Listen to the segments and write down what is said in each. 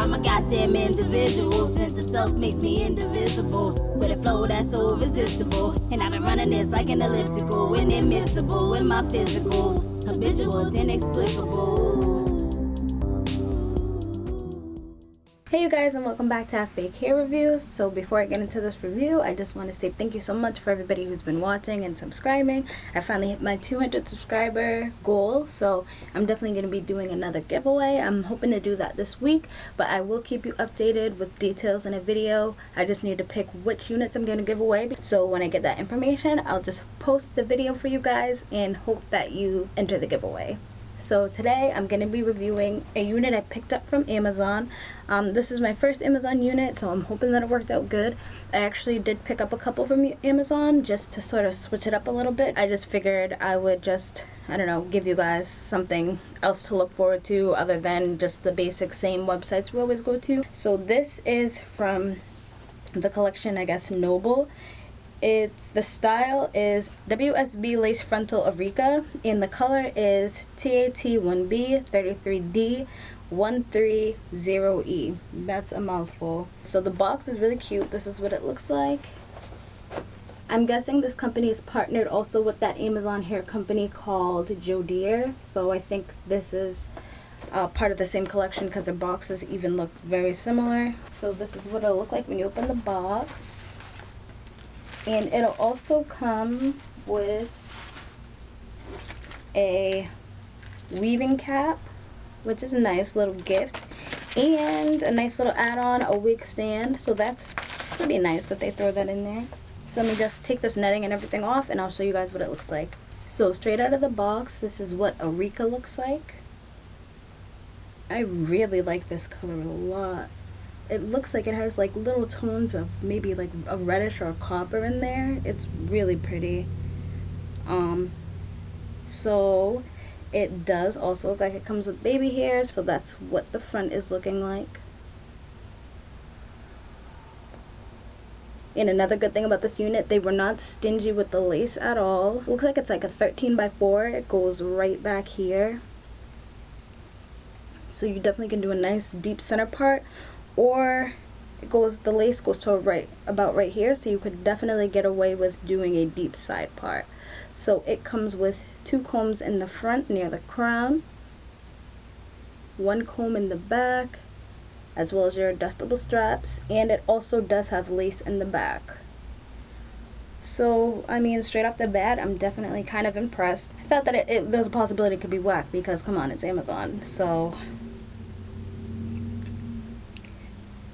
I'm a goddamn individual. Sense of self makes me indivisible. With a flow that's so irresistible. And I've been running this like an elliptical. Inimitable in my physical. Habitual is inexplicable. Hey you guys, and welcome back to Half Baked Hair Reviews. So before I get into this review, I just want to say thank you so much for everybody who's been watching and subscribing. I finally hit my 200 subscriber goal, so I'm definitely going to be doing another giveaway. I'm hoping to do that this week, but I will keep you updated with details in a video. I just need to pick which units I'm going to give away. So when I get that information, I'll just post the video for you guys and hope that you enter the giveaway. So today I'm going to be reviewing a unit I picked up from Amazon. This is my first Amazon unit, so I'm hoping that it worked out good. I actually did pick up a couple from Amazon just to sort of switch it up a little bit. I just figured I would just, I don't know, give you guys something else to look forward to other than just the basic same websites we always go to. So this is from the collection, I guess, Noble. The style is WSB Lace Frontal Arika, and the color is TAT1B 33D 130E. That's a mouthful. So the box is really cute. This is what it looks like. I'm guessing this company is partnered also with that Amazon hair company called Joe Deere. So I think this is part of the same collection because their boxes even look very similar. So this is what it'll look like when you open the box. And it'll also come with a weaving cap, which is a nice little gift, and a nice little add-on, a wig stand. So that's pretty nice that they throw that in there. So let me just take this netting and everything off, and I'll show you guys what it looks like. So straight out of the box, this is what Arika looks like. I really like this color a lot. It looks like it has like little tones of maybe like a reddish or a copper in there. It's really pretty. So it does also look like it comes with baby hairs. So that's what the front is looking like. And another good thing about this unit, they were not stingy with the lace at all. Looks like it's like a 13x4. It goes right back here. So you definitely can do a nice deep center part. Or the lace goes to about right here, so you could definitely get away with doing a deep side part. So it comes with 2 combs in the front near the crown, 1 comb in the back, as well as your adjustable straps, and it also does have lace in the back. So I mean, straight off the bat, I'm definitely kind of impressed. I thought that there's a possibility it could be whack because come on, it's Amazon. So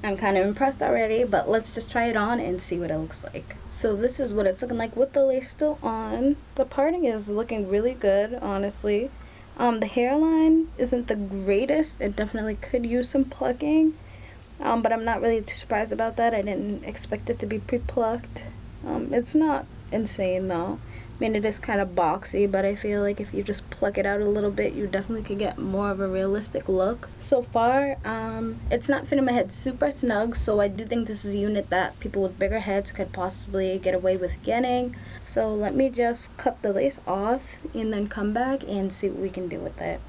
I'm kind of impressed already, but let's just try it on and see what it looks like. So this is what it's looking like with the lace still on. The parting is looking really good, honestly. The hairline isn't the greatest. It definitely could use some plucking, but I'm not really too surprised about that. I didn't expect it to be pre-plucked. It's not insane though. I mean, it is kind of boxy, but I feel like if you just pluck it out a little bit, you definitely could get more of a realistic look. So far, it's not fitting my head super snug, so I do think this is a unit that people with bigger heads could possibly get away with getting. So let me just cut the lace off and then come back and see what we can do with it.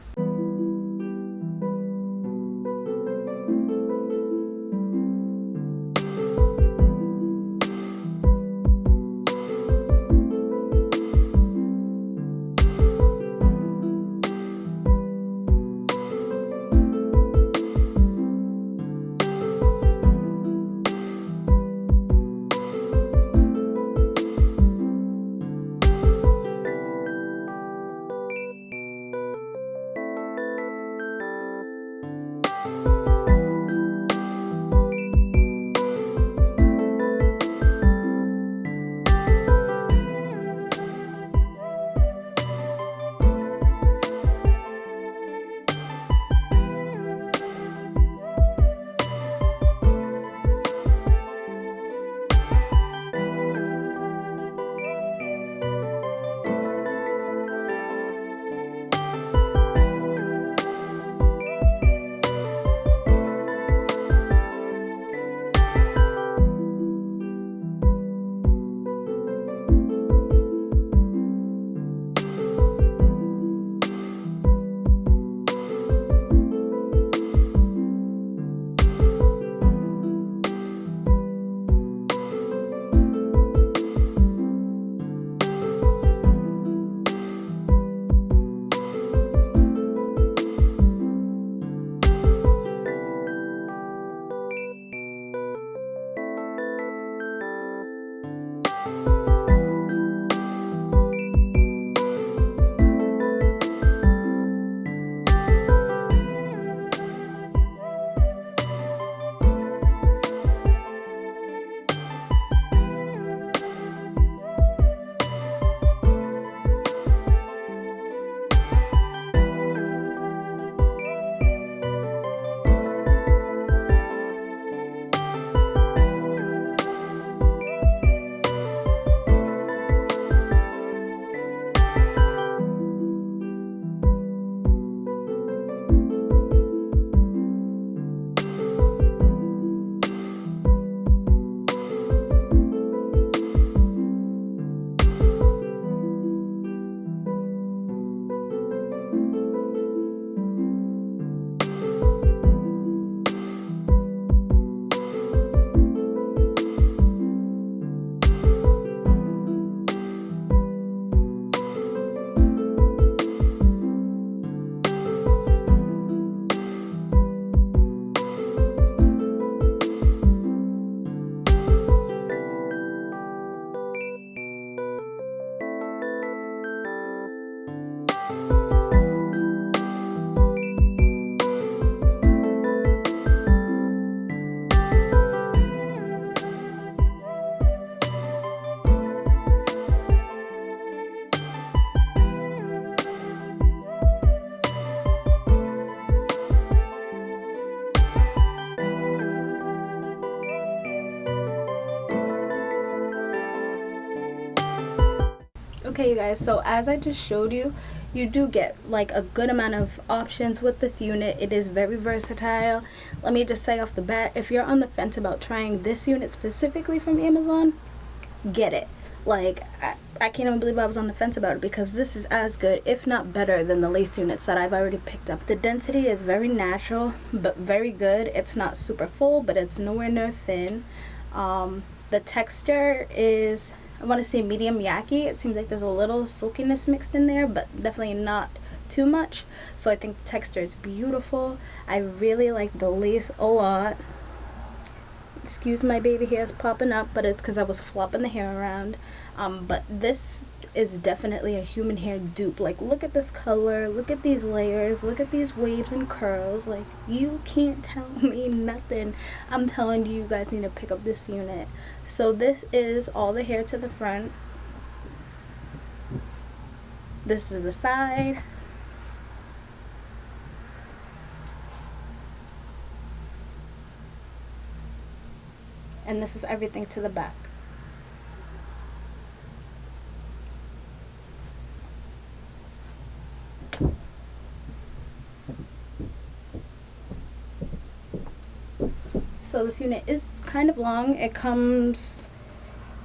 Okay, you guys, so as I just showed you, you do get like a good amount of options with this unit. It is very versatile. Let me just say off the bat, if you're on the fence about trying this unit specifically from Amazon, get it. Like, I can't even believe I was on the fence about it, because this is as good, if not better, than the lace units that I've already picked up. The density is very natural, but very good. It's not super full, but it's nowhere near thin. The texture is, I want to say, medium yaki. It seems like there's a little silkiness mixed in there, but definitely not too much. So I think the texture is beautiful. I really like the lace a lot. Excuse my baby hairs popping up, but it's because I was flopping the hair around. But this is definitely a human hair dupe. Like, look at this color, look at these layers, look at these waves and curls. Like, you can't tell me nothing. I'm telling you, you guys need to pick up this unit. So this is all the hair to the front. This is the side. And this is everything to the back. So this unit is kind of long. It comes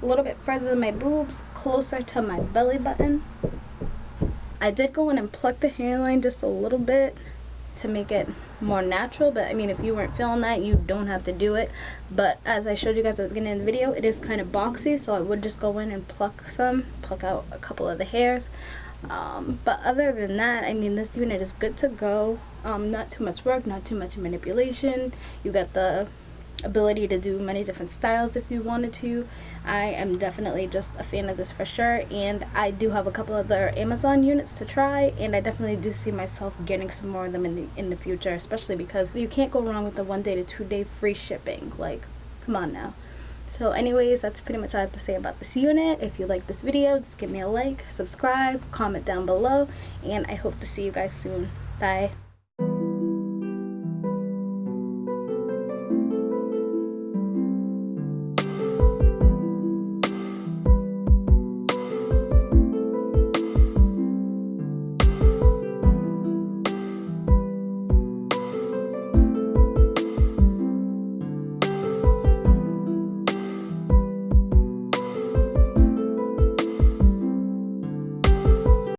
a little bit further than my boobs, closer to my belly button. I did go in and pluck the hairline just a little bit to make it more natural, but I mean, if you weren't feeling that, you don't have to do it. But as I showed you guys at the beginning of the video, it is kind of boxy, so I would just go in and pluck out a couple of the hairs. But other than that, I mean, this unit is good to go. Not too much work, not too much manipulation. You got the ability to do many different styles if you wanted to. I am definitely just a fan of this for sure, and I do have a couple other Amazon units to try, and I definitely do see myself getting some more of them in the future, especially because you can't go wrong with the 1 day to 2 day free shipping. Like, come on now. So anyways, that's pretty much all I have to say about this unit. If you like this video, just give me a like, subscribe, comment down below, and I hope to see you guys soon. Bye.